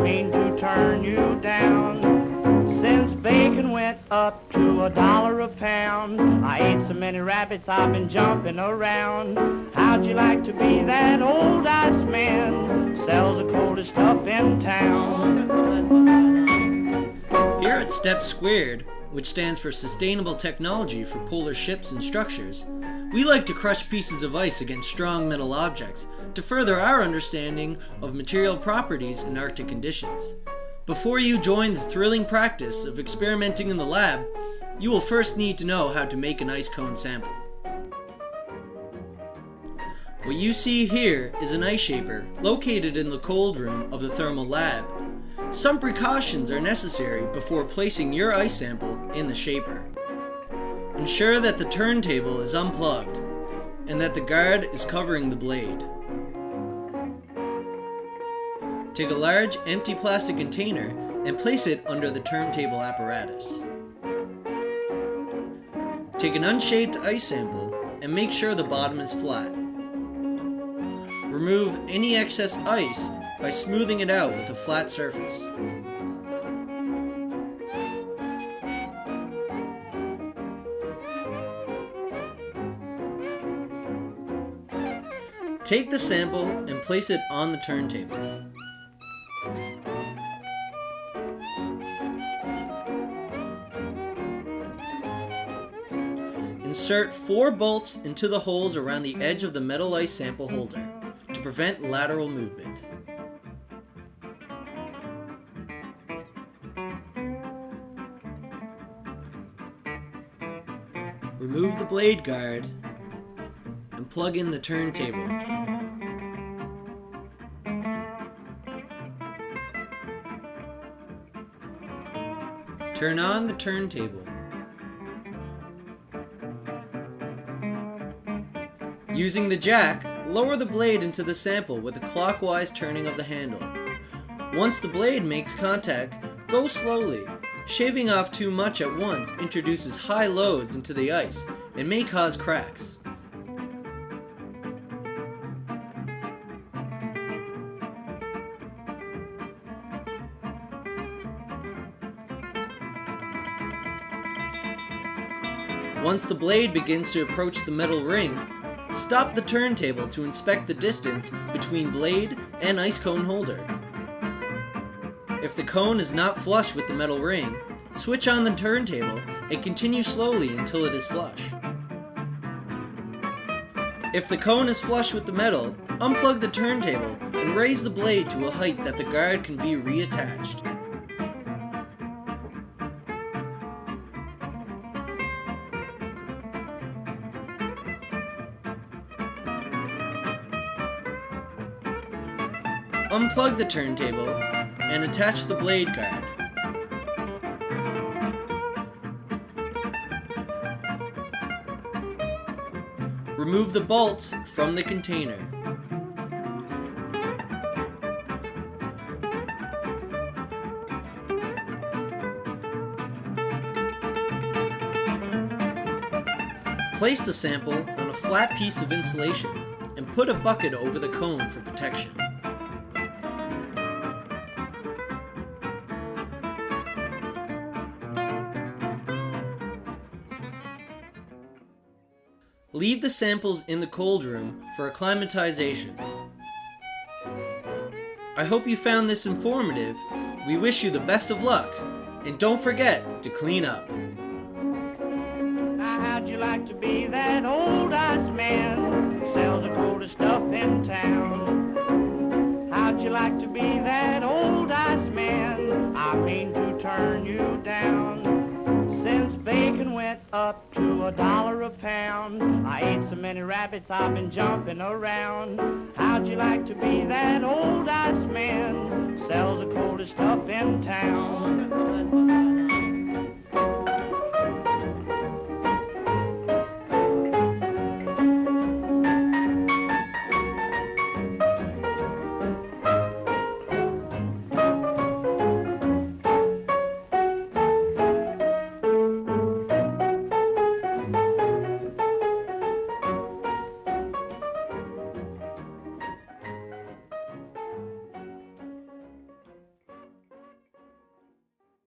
mean to turn you down. Since bacon went up to $1 a pound, I ate so many rabbits I've been jumping around. How'd you like to be that old ice man? Sells the coldest stuff in town. Here at Steps2, which stands for Sustainable Technology for Polar Ships and Structures, we like to crush pieces of ice against strong metal objects to further our understanding of material properties in Arctic conditions. Before you join the thrilling practice of experimenting in the lab, you will first need to know how to make an ice cone sample. What you see here is an ice shaper located in the cold room of the thermal lab. Some precautions are necessary before placing your ice sample in the shaper. Ensure that the turntable is unplugged and that the guard is covering the blade. Take a large empty plastic container and place it under the turntable apparatus. Take an unshaped ice sample and make sure the bottom is flat. Remove any excess ice by smoothing it out with a flat surface. Take the sample and place it on the turntable. Insert 4 bolts into the holes around the edge of the metal ice sample holder to prevent lateral movement. Remove the blade guard and plug in the turntable. Turn on the turntable. Using the jack, lower the blade into the sample with a clockwise turning of the handle. Once the blade makes contact, go slowly. Shaving off too much at once introduces high loads into the ice and may cause cracks. Once the blade begins to approach the metal ring, stop the turntable to inspect the distance between blade and ice cone holder. If the cone is not flush with the metal ring, switch on the turntable and continue slowly until it is flush. If the cone is flush with the metal, unplug the turntable and raise the blade to a height that the guard can be reattached. Unplug the turntable and attach the blade guard. Remove the bolts from the container. Place the sample on a flat piece of insulation and put a bucket over the cone for protection. Leave the samples in the cold room for acclimatization. I hope you found this informative. We wish you the best of luck, and don't forget to clean up. Now how'd you like to be that old ice man? Sells the coldest stuff in town. How'd you like to be that old ice man? I mean to turn you down. Since bacon went up to $1 a pound, I ate so many rabbits I've been jumping around. How'd you like to be that old ice man? Sells the coldest stuff in town.